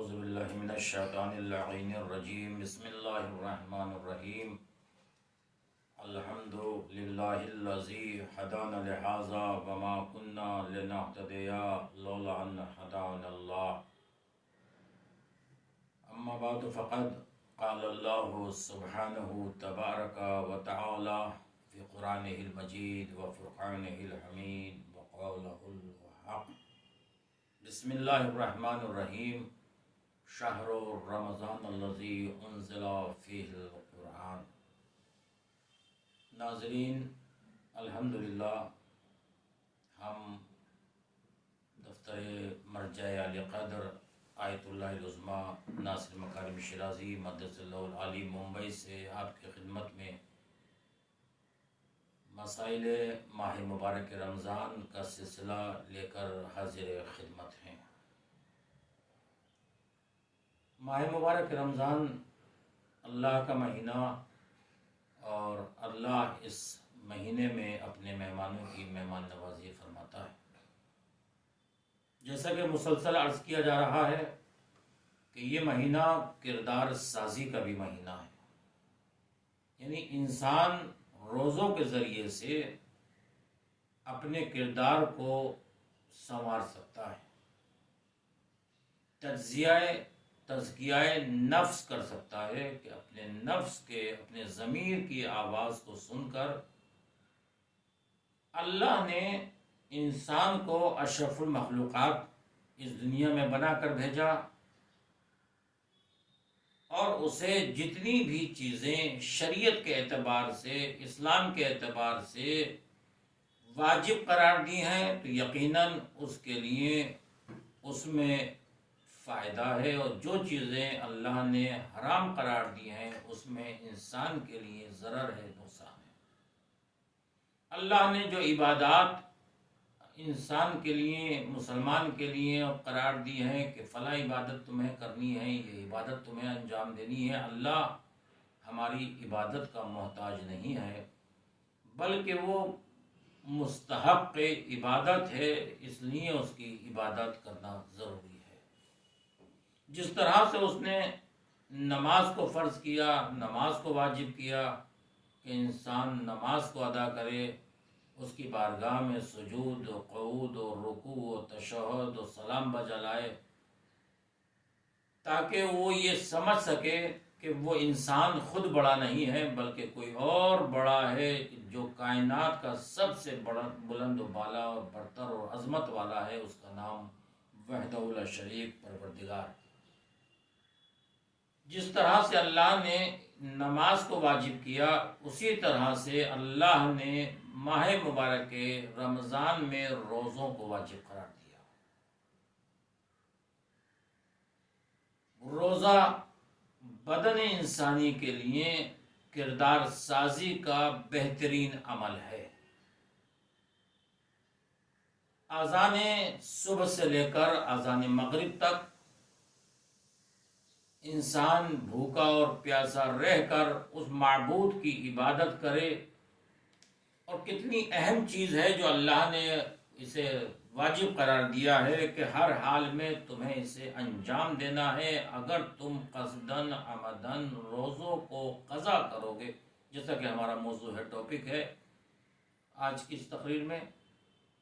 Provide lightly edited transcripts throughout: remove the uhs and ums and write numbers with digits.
اعوذ باللہ من الشیطان اللعین الرجیم بسم اللہ الرحمن الرحیم الحمد للہ الذی ہدانا لہذا وما كنا لنہتدی لولا ان ہدانا اللہ اما بعد فقد قال اللہ سبحانہ تبارک وتعالی فی قرآنہ المجید وفرقانہ الحمید وقولہ الحق بسم اللہ الرحمن الرحیم شہر رمضان الذی انزل فیہ القرآن۔ ناظرین، الحمدللہ ہم دفتر مرجع علی قدر آیت اللہ العظمی ناصر مکارم شیرازی مدرس اللہ العالی ممبئی سے آپ کی خدمت میں مسائل ماہ مبارک رمضان کا سلسلہ لے کر حاضر خدمت ہیں۔ ماہ مبارک رمضان اللہ کا مہینہ اور اللہ اس مہینے میں اپنے مہمانوں کی مہمان نوازی فرماتا ہے۔ جیسا کہ مسلسل عرض کیا جا رہا ہے کہ یہ مہینہ کردار سازی کا بھی مہینہ ہے، یعنی انسان روزوں کے ذریعے سے اپنے کردار کو سنوار سکتا ہے، تزکیہ نفس کر سکتا ہے کہ اپنے نفس کے، اپنے ضمیر کی آواز کو سن کر اللہ نے انسان کو اشرف المخلوقات اس دنیا میں بنا کر بھیجا اور اسے جتنی بھی چیزیں شریعت کے اعتبار سے، اسلام کے اعتبار سے واجب قرار دی ہیں تو یقیناً اس کے لیے اس میں فائدہ ہے، اور جو چیزیں اللہ نے حرام قرار دی ہیں اس میں انسان کے لیے ضرر ہے، نقصان ہے۔ اللہ نے جو عبادات انسان کے لیے، مسلمان کے لیے قرار دی ہے کہ فلاں عبادت تمہیں کرنی ہے، یہ عبادت تمہیں انجام دینی ہے، اللہ ہماری عبادت کا محتاج نہیں ہے، بلکہ وہ مستحق عبادت ہے، اس لیے اس کی عبادت کرنا ضروری ہے۔ جس طرح سے اس نے نماز کو فرض کیا، نماز کو واجب کیا کہ انسان نماز کو ادا کرے، اس کی بارگاہ میں سجود و قعود و رکوع و تشہد و سلام بجا لائے، تاکہ وہ یہ سمجھ سکے کہ وہ انسان خود بڑا نہیں ہے بلکہ کوئی اور بڑا ہے جو کائنات کا سب سے بڑا، بلند و بالا اور برتر اور عظمت والا ہے، اس کا نام وحدہ لا شریک پروردگار ہے۔ جس طرح سے اللہ نے نماز کو واجب کیا، اسی طرح سے اللہ نے ماہ مبارک رمضان میں روزوں کو واجب قرار دیا۔ روزہ بدن انسانی کے لیے کردار سازی کا بہترین عمل ہے۔ اذان صبح سے لے کر اذان مغرب تک انسان بھوکا اور پیاسا رہ کر اس معبود کی عبادت کرے، اور کتنی اہم چیز ہے جو اللہ نے اسے واجب قرار دیا ہے کہ ہر حال میں تمہیں اسے انجام دینا ہے۔ اگر تم قصدن عمدن روزوں کو قضا کرو گے، جیسا کہ ہمارا موضوع ہے، ٹاپک ہے آج کی اس تقریر میں،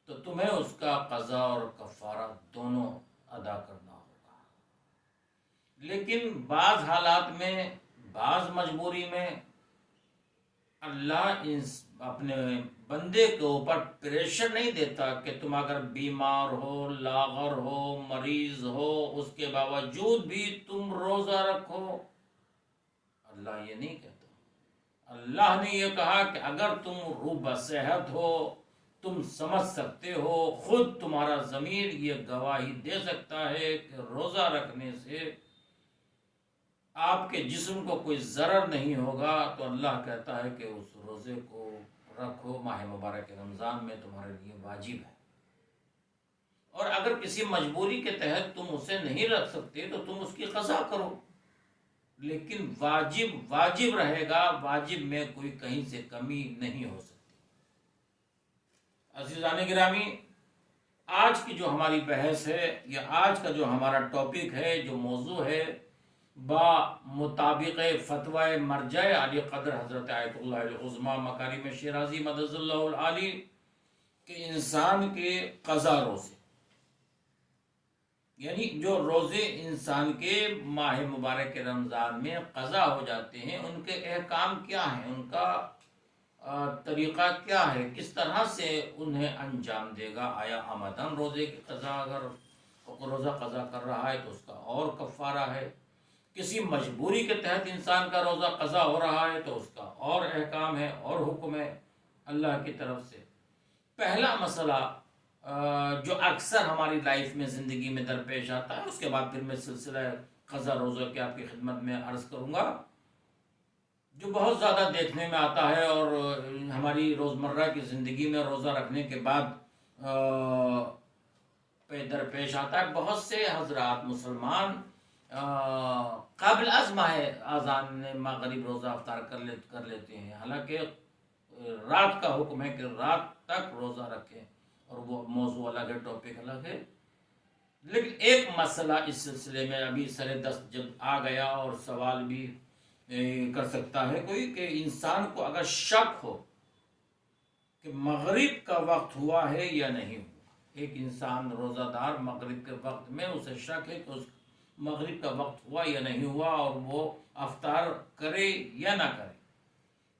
تو تمہیں اس کا قضا اور کفارہ دونوں ادا کرنا ہوگا۔ لیکن بعض حالات میں، بعض مجبوری میں اللہ اپنے بندے کے اوپر پریشر نہیں دیتا کہ تم اگر بیمار ہو، لاغر ہو، مریض ہو، اس کے باوجود بھی تم روزہ رکھو۔ اللہ یہ نہیں کہتا۔ اللہ نے یہ کہا کہ اگر تم روح بصحت ہو، تم سمجھ سکتے ہو، خود تمہارا ضمیر یہ گواہی دے سکتا ہے کہ روزہ رکھنے سے آپ کے جسم کو کوئی ضرر نہیں ہوگا، تو اللہ کہتا ہے کہ اس روزے کو رکھو، ماہ مبارک رمضان میں تمہارے لیے واجب ہے۔ اور اگر کسی مجبوری کے تحت تم اسے نہیں رکھ سکتے تو تم اس کی قضا کرو، لیکن واجب واجب رہے گا، واجب میں کوئی کہیں سے کمی نہیں ہو سکتی۔ عزیزان گرامی، آج کی جو ہماری بحث ہے یا آج کا جو ہمارا ٹاپک ہے، جو موضوع ہے، با مطابق فتوی مرجع علی قدر حضرت آیت اللہ العظمیٰ مکارم شیرازی مدد اللہ العالی، کہ انسان کے قضا روزے، یعنی جو روزے انسان کے ماہ مبارک رمضان میں قضا ہو جاتے ہیں، ان کے احکام کیا ہیں، ان کا طریقہ کیا ہے، کس طرح سے انہیں انجام دے گا۔ آیا آمدن روزے کی قضا، اگر روزہ قضا کر رہا ہے تو اس کا اور کفارہ ہے، کسی مجبوری کے تحت انسان کا روزہ قضا ہو رہا ہے تو اس کا اور احکام ہے اور حکم ہے اللہ کی طرف سے۔ پہلا مسئلہ جو اکثر ہماری لائف میں، زندگی میں درپیش آتا ہے، اس کے بعد پھر میں سلسلہ قضا روزہ کی آپ کی خدمت میں عرض کروں گا، جو بہت زیادہ دیکھنے میں آتا ہے اور ہماری روزمرہ کی زندگی میں روزہ رکھنے کے بعد درپیش آتا ہے۔ بہت سے حضرات مسلمان قبل از ماہ اذان مغرب روزہ افطار کر لیتے ہیں، حالانکہ رات کا حکم ہے کہ رات تک روزہ رکھیں، اور وہ موضوع الگ ہے، ٹاپک الگ ہے۔ لیکن ایک مسئلہ اس سلسلے میں ابھی سر دست جب آ گیا، اور سوال بھی کر سکتا ہے کوئی، کہ انسان کو اگر شک ہو کہ مغرب کا وقت ہوا ہے یا نہیں ہوا، ایک انسان روزہ دار مغرب کے وقت میں اسے شک ہے کہ اس مغرب کا وقت ہوا یا نہیں ہوا، اور وہ افطار کرے یا نہ کرے،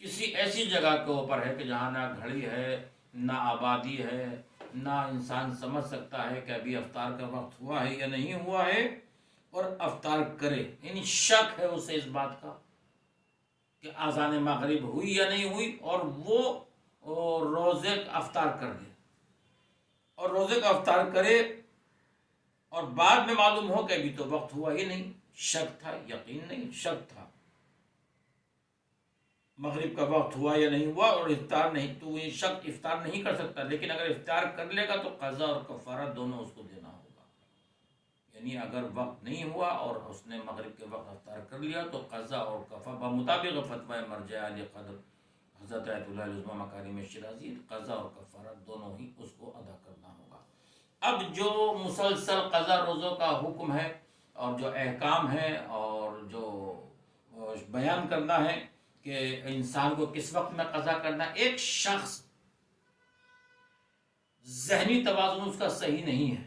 کسی ایسی جگہ کے اوپر ہے کہ جہاں نہ گھڑی ہے، نہ آبادی ہے، نہ انسان سمجھ سکتا ہے کہ ابھی افطار کا وقت ہوا ہے یا نہیں ہوا ہے، اور افطار کرے، یعنی شک ہے اسے اس بات کا کہ اذان مغرب ہوئی یا نہیں ہوئی، اور وہ روزے کا افطار کر دے، اور روزے کا افطار کرے، اور بعد میں معلوم ہو کہ ابھی تو وقت ہوا ہی نہیں، شک تھا، یقین نہیں، شک تھا مغرب کا وقت ہوا یا نہیں ہوا، اور افطار نہیں، تو یہ شک افطار نہیں کر سکتا، لیکن اگر افطار کر لے گا تو قضا اور کفارہ دونوں اس کو دینا ہوگا۔ یعنی اگر وقت نہیں ہوا اور اس نے مغرب کے وقت افطار کر لیا تو قضا اور کفارہ بمطابق فتوی مرجع علی قدر حضرت آیت اللہ العظمیٰ مکارم شیرازی، قضا اور کفارہ دونوں ہی اس کو ادا کرنا ہوگا۔ اب جو مسلسل قضا روزوں کا حکم ہے، اور جو احکام ہے، اور جو بیان کرنا ہے کہ انسان کو کس وقت میں قضا کرنا ہے، ایک شخص ذہنی توازن اس کا صحیح نہیں ہے،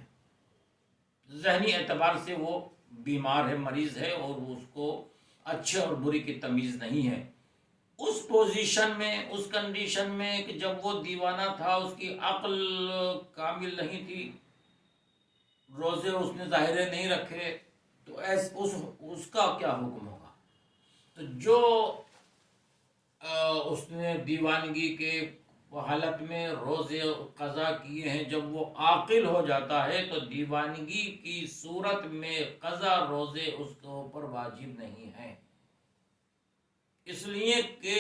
ذہنی اعتبار سے وہ بیمار ہے، مریض ہے، اور اس کو اچھے اور بری کی تمیز نہیں ہے، اس پوزیشن میں، اس کنڈیشن میں کہ جب وہ دیوانہ تھا، اس کی عقل کامل نہیں تھی، روزے اس نے ظاہرے نہیں رکھے، تو اس کا کیا حکم ہوگا؟ تو جو اس نے دیوانگی کے حالت میں روزے قضا کیے ہیں، جب وہ عاقل ہو جاتا ہے تو دیوانگی کی صورت میں قضا روزے اس کے اوپر واجب نہیں ہیں، اس لیے کہ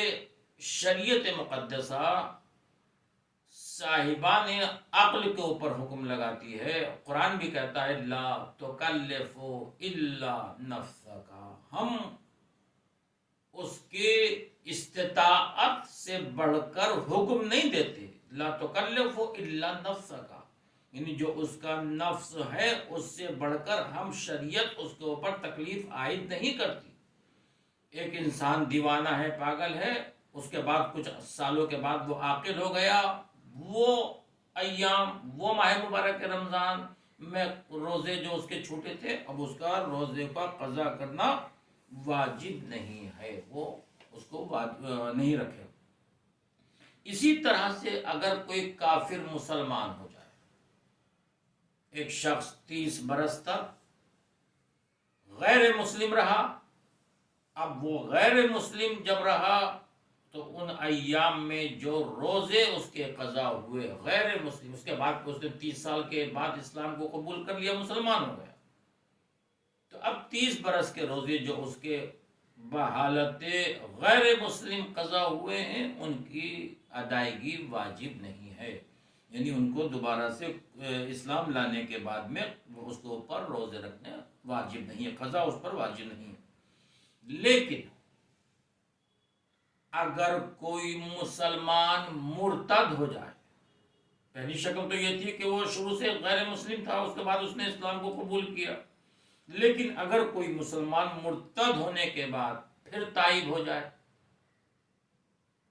شریعت مقدسہ صاحبان عقل کے اوپر حکم لگاتی ہے۔ قرآن بھی کہتا ہے لا تکلف الا نفسک، ہم اس کے استطاعت سے بڑھ کر حکم نہیں دیتے، لا تکلف الا نفسک، یعنی جو اس کا نفس ہے اس سے بڑھ کر ہم شریعت اس کے اوپر تکلیف عائد نہیں کرتی۔ ایک انسان دیوانہ ہے، پاگل ہے، اس کے بعد کچھ سالوں کے بعد وہ عاقل ہو گیا، وہ ایام، وہ ماہ مبارک رمضان میں روزے جو اس کے چھوٹے تھے، اب اس کا روزے کا قضا کرنا واجب نہیں ہے، وہ اس کو نہیں رکھے۔ اسی طرح سے اگر کوئی کافر مسلمان ہو جائے، ایک شخص 30 برس تک غیر مسلم رہا، اب وہ غیر مسلم جب رہا تو ان ایام میں جو روزے اس کے قضا ہوئے، غیر مسلم، اس کے بعد اس نے 30 سال کے بعد اسلام کو قبول کر لیا، مسلمان ہو گیا، تو اب 30 برس کے روزے جو اس کے بحالت غیر مسلم قضا ہوئے ہیں، ان کی ادائیگی واجب نہیں ہے، یعنی ان کو دوبارہ سے اسلام لانے کے بعد میں اس کے اوپر روزے رکھنے واجب نہیں ہے، قضا اس پر واجب نہیں ہے۔ لیکن اگر کوئی مسلمان مرتد ہو جائے، پہلی شکل تو یہ تھی کہ وہ شروع سے غیر مسلم تھا، اس کے بعد اس نے اسلام کو قبول کیا. لیکن اگر کوئی مسلمان مرتد ہونے کے بعد پھر تائب ہو جائے،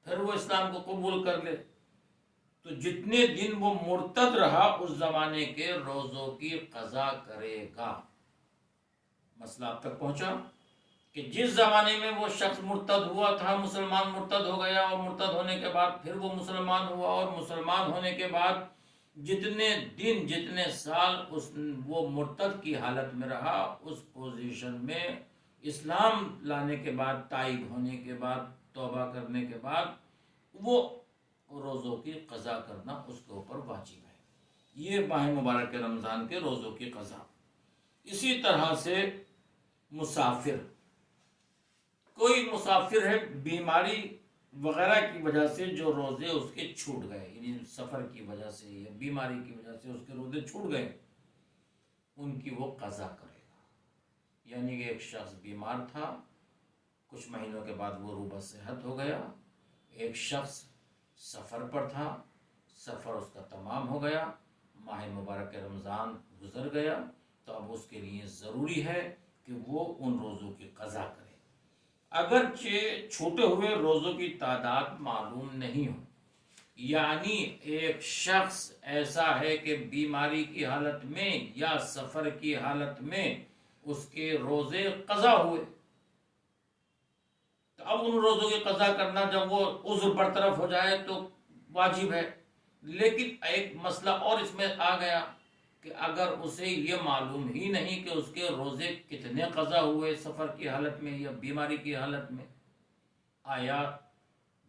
پھر وہ اسلام کو قبول کر لے، تو جتنے دن وہ مرتد رہا اس زمانے کے روزوں کی قضا کرے گا. مسئلہ اب تک پہنچا کہ جس زمانے میں وہ شخص مرتد ہوا تھا، مسلمان مرتد ہو گیا، اور مرتد ہونے کے بعد پھر وہ مسلمان ہوا، اور مسلمان ہونے کے بعد جتنے دن جتنے سال وہ مرتد کی حالت میں رہا، اس پوزیشن میں اسلام لانے کے بعد، تائب ہونے کے بعد، توبہ کرنے کے بعد وہ روزوں کی قضا کرنا اس کے اوپر واجب ہے. یہ ماہ مبارک رمضان کے روزوں کی قضا. اسی طرح سے مسافر، کوئی مسافر ہے بیماری وغیرہ کی وجہ سے جو روزے اس کے چھوٹ گئے، یعنی سفر کی وجہ سے یا بیماری کی وجہ سے اس کے روزے چھوٹ گئے، ان کی وہ قضا کرے گا. یعنی کہ ایک شخص بیمار تھا، کچھ مہینوں کے بعد وہ روبہ صحت ہو گیا. ایک شخص سفر پر تھا، سفر اس کا تمام ہو گیا، ماہ مبارک رمضان گزر گیا، تو اب اس کے لیے ضروری ہے کہ وہ ان روزوں کی قضا کرے. اگرچہ چھوٹے ہوئے روزوں کی تعداد معلوم نہیں ہو، یعنی ایک شخص ایسا ہے کہ بیماری کی حالت میں یا سفر کی حالت میں اس کے روزے قضا ہوئے، تو اب ان روزوں کی قضا کرنا جب وہ عذر برطرف ہو جائے تو واجب ہے. لیکن ایک مسئلہ اور اس میں آ گیا کہ اگر اسے یہ معلوم ہی نہیں کہ اس کے روزے کتنے قضا ہوئے سفر کی حالت میں یا بیماری کی حالت میں، آیا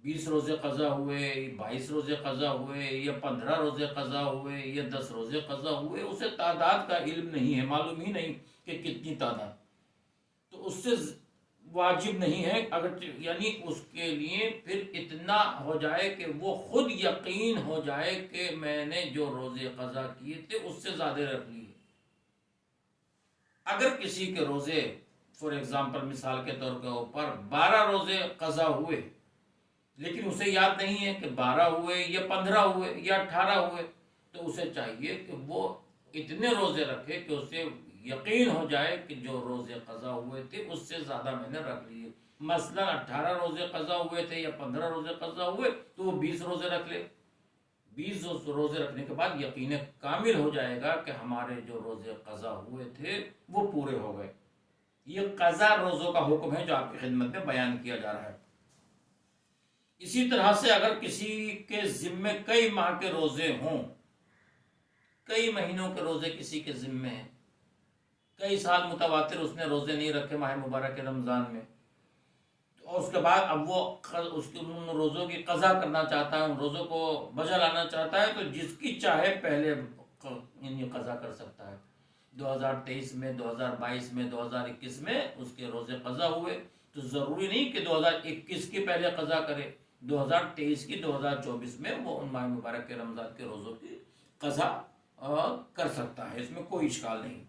20 روزے قضا ہوئے، 22 روزے قضا ہوئے، یا 15 روزے قضا ہوئے، یا 10 روزے قضا ہوئے، اسے تعداد کا علم نہیں ہے، معلوم ہی نہیں کہ کتنی تعداد، تو اس سے واجب نہیں ہے. اگر یعنی اس کے لیے پھر اتنا ہو جائے کہ وہ خود یقین ہو جائے کہ میں نے جو روزے قضا کیے تھے اس سے زیادہ رکھ لیے. اگر کسی کے روزے فار ایگزامپل مثال کے طور کے اوپر 12 روزے قضا ہوئے، لیکن اسے یاد نہیں ہے کہ 12 ہوئے یا 15 ہوئے یا 18 ہوئے، تو اسے چاہیے کہ وہ اتنے روزے رکھے کہ اسے یقین ہو جائے کہ جو روزے قضا ہوئے تھے اس سے زیادہ میں نے رکھ لیے. مثلا 18 روزے قضا ہوئے تھے یا 15 روزے قضا ہوئے تو وہ 20 روزے رکھ لے. 20 روزے رکھنے کے بعد یقین کامل ہو جائے گا کہ ہمارے جو روزے قضا ہوئے تھے وہ پورے ہو گئے. یہ قضا روزوں کا حکم ہے جو آپ کی خدمت میں بیان کیا جا رہا ہے. اسی طرح سے اگر کسی کے ذمے کئی ماہ کے روزے ہوں، کئی مہینوں کے روزے کسی کے ذمے ہیں، کئی سال متواتر اس نے روزے نہیں رکھے ماہ مبارک رمضان میں، اور اس کے بعد اب وہ اس کے ان روزوں کی قضا کرنا چاہتا ہے، ان روزوں کو بجا لانا چاہتا ہے، تو جس کی چاہے پہلے یعنی قضا کر سکتا ہے. 2023 میں، 2022 میں، 2021 میں اس کے روزے قضا ہوئے تو ضروری نہیں کہ 2021 کی پہلے قضا کرے، 2023 کی 2024 میں وہ ان ماہ مبارک کے رمضان کے روزوں کی قضا کر سکتا ہے، اس میں کوئی اشکال نہیں.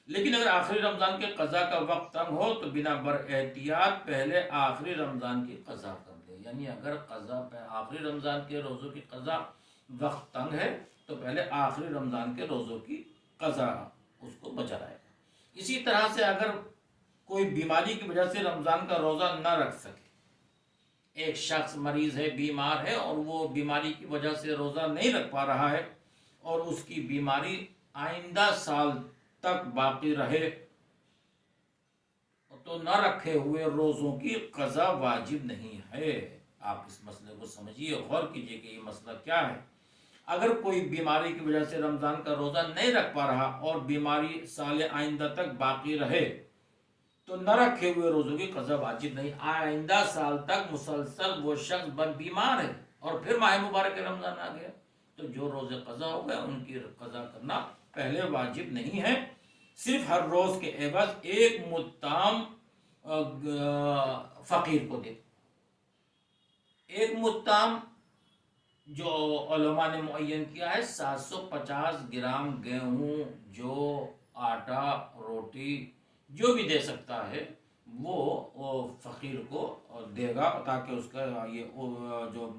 لیکن اگر آخری رمضان کے قضا کا وقت تنگ ہو تو بنا بر احتیاط پہلے آخری رمضان کی قضا کر دے. یعنی اگر قضا آخری رمضان کے روزوں کی قضا وقت تنگ ہے تو پہلے آخری رمضان کے روزوں کی قضا اس کو بچا رہے گا. اسی طرح سے اگر کوئی بیماری کی وجہ سے رمضان کا روزہ نہ رکھ سکے، ایک شخص مریض ہے، بیمار ہے، اور وہ بیماری کی وجہ سے روزہ نہیں رکھ پا رہا ہے اور اس کی بیماری آئندہ سال تک باقی رہے، تو نہ رکھے ہوئے روزوں کی قضا واجب نہیں ہے. آپ اس مسئلے کو سمجھیے، غور کیجئے کہ یہ مسئلہ کیا ہے. اگر کوئی بیماری کی وجہ سے رمضان کا روزہ نہیں رکھ پا رہا اور بیماری سال آئندہ تک باقی رہے تو نہ رکھے ہوئے روزوں کی قضا واجب نہیں. آئندہ سال تک مسلسل وہ شخص بیمار ہے اور پھر ماہ مبارک رمضان آ گیا تو جو روزے قضا ہو گئے ان کی قضا کرنا پہلے واجب نہیں ہے. صرف ہر روز کے عوض ایک متام فقیر کو دے. ایک متام جو علماء نے معین کیا ہے 750 گرام گیہوں، جو آٹا، روٹی جو بھی دے سکتا ہے وہ فقیر کو دے گا تاکہ اس کا یہ جو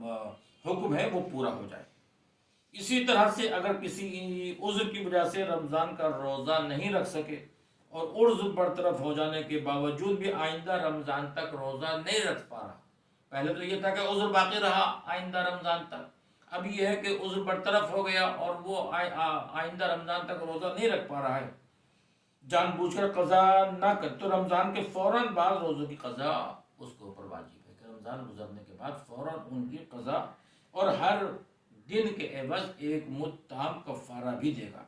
حکم ہے وہ پورا ہو جائے. اسی طرح سے اگر کسی عذر کی وجہ سے رمضان کا روزہ نہیں رکھ سکے اور عذر برطرف ہو جانے کے باوجود بھی آئندہ رمضان تک روزہ نہیں رکھ پا رہا، پہلے تو یہ تھا کہ عذر باقی رہا آئندہ رمضان تک، اب یہ ہے کہ عذر برطرف ہو گیا اور وہ آئندہ رمضان تک روزہ نہیں رکھ پا رہا ہے، جان بوجھ کر قضا نہ کر، تو رمضان کے فوراً بعد روزوں کی قضا اس کے اوپر واجب ہے کہ رمضان گزرنے کے بعد فوراً ان کی قضا، اور ہر دن کے عوض ایک مد تام کفارہ بھی دے گا۔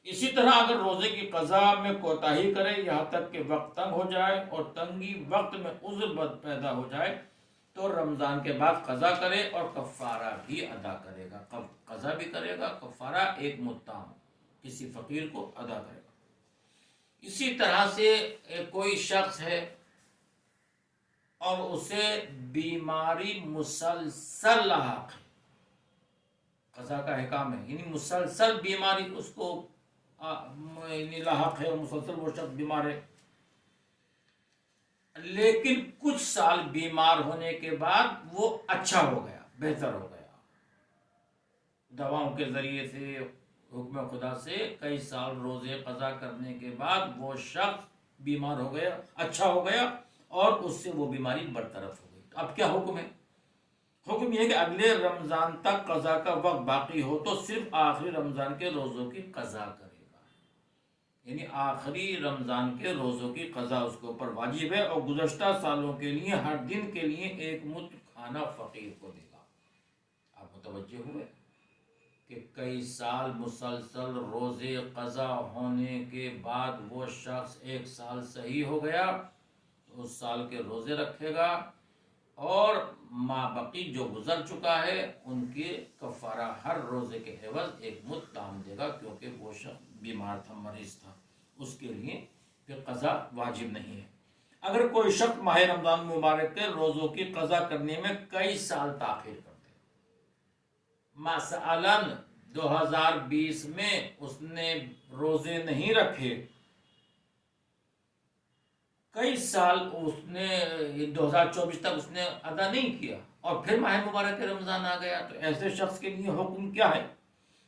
اسی طرح اگر روزے کی قضا میں کوتاہی کرے یہاں تک کہ وقت تنگ ہو جائے اور تنگی وقت میں عذر پیدا ہو جائے تو رمضان کے بعد قضا کرے اور کفارہ بھی ادا کرے گا، قضا بھی کرے گا، کفارہ ایک مد تام کسی فقیر کو ادا کرے گا۔ اسی طرح سے کوئی شخص ہے اور اسے بیماری مسلسل لاحق ہے، قضا کا احکام ہے، یعنی مسلسل بیماری اس کو لاحق ہے اور مسلسل وہ شخص بیمار ہے، لیکن کچھ سال بیمار ہونے کے بعد وہ اچھا ہو گیا، بہتر ہو گیا، دواؤں کے ذریعے سے حکم خدا سے کئی سال روزے قضا کرنے کے بعد وہ شخص بیمار ہو گیا، اچھا ہو گیا اور اس سے وہ بیماری برطرف ہو گئی، تو اب کیا حکم ہے؟ حکم یہ کہ اگلے رمضان تک قضا کا وقت باقی ہو تو صرف آخری رمضان کے روزوں کی قضا کرے گا، یعنی آخری رمضان کے روزوں کی قضا اس کے اوپر واجب ہے، اور گزشتہ سالوں کے لیے ہر دن کے لیے ایک مد کھانا فقیر کو دے گا۔ آپ متوجہ ہوئے کہ کئی سال مسلسل روزے قضا ہونے کے بعد وہ شخص ایک سال صحیح ہو گیا تو اس سال کے روزے رکھے گا، اور مابقی جو گزر چکا ہے ان کے کفارہ ہر روزے کے عوض ایک مد تام دے گا، کیونکہ وہ شخص بیمار تھا، مریض تھا، اس کے لیے پھر قضا واجب نہیں ہے۔ اگر کوئی شخص ماہ رمضان مبارک کے روزوں کی قضا کرنے میں کئی سال تاخیر کر دے، مثلاً 2020 میں اس نے روزے نہیں رکھے، کئی سال اس نے 2024 تک اس نے ادا نہیں کیا، اور پھر ماہ مبارک رمضان آ گیا، تو ایسے شخص کے لیے حکم کیا ہے؟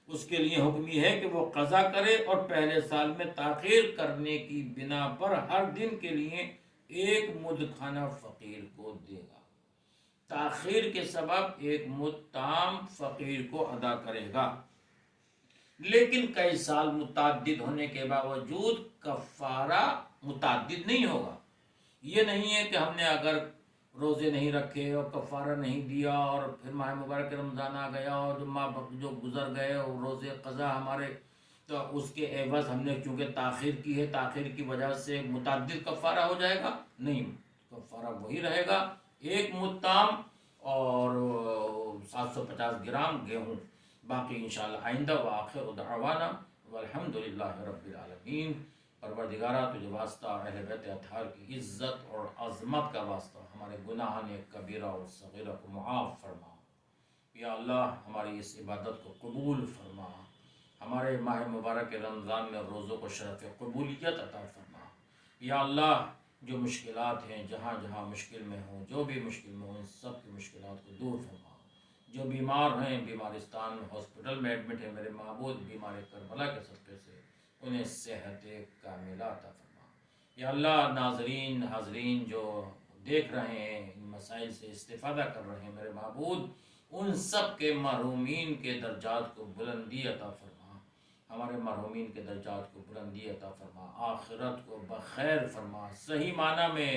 اس کے لیے حکم یہ ہے کہ وہ قضا کرے اور پہلے سال میں تاخیر کرنے کی بنا پر ہر دن کے لیے ایک مد کھانا فقیر کو دے گا، تاخیر کے سبب ایک مد تام فقیر کو ادا کرے گا، لیکن کئی سال متعدد ہونے کے باوجود کفارہ متعدد نہیں ہوگا۔ یہ نہیں ہے کہ ہم نے اگر روزے نہیں رکھے اور کفارہ نہیں دیا اور پھر ماہ مبارک رمضان آ گیا اور جو گزر گئے اور روزے قضا ہمارے، تو اس کے عوض ہم نے چونکہ تاخیر کی ہے، تاخیر کی وجہ سے متعدد کفارہ ہو جائے گا، نہیں، کفارہ وہی رہے گا، ایک مد تام اور 750 گرام گیہوں، باقی انشاءاللہ آئندہ۔ وآخر دعوانا والحمدللہ رب العالمین۔ پروردگارہ تجھے واسطہ اہل بیت اطہار کی عزت اور عظمت کا واسطہ، ہمارے گناہان کبیرہ اور صغیرہ کو معاف فرما، یا اللہ ہماری اس عبادت کو قبول فرما، ہمارے ماہ مبارک رمضان میں روزوں کو شرف قبولیت عطا فرما، یا اللہ جو مشکلات ہیں جہاں جہاں مشکل میں ہوں، جو بھی مشکل میں ہوں، ان سب کی مشکلات کو دور فرما، جو بیمار ہیں بیمارستان میں ہاسپٹل میں ایڈمٹ ہیں، میرے معبود بیمار کربلا کے صدقے سے انہیں صحت کاملہ عطا فرما، یا اللہ ناظرین حاضرین جو دیکھ رہے ہیں ان مسائل سے استفادہ کر رہے ہیں، میرے معبود ان سب کے محرومین کے درجات کو بلندی عطا فرما، ہمارے محرومین کے درجات کو بلندی عطا فرما، آخرت کو بخیر فرما، صحیح معنی میں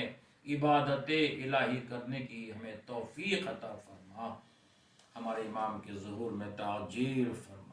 عبادت الہی کرنے کی ہمیں توفیق عطا فرما، ہمارے امام کے ظہور میں تعجیل فرما۔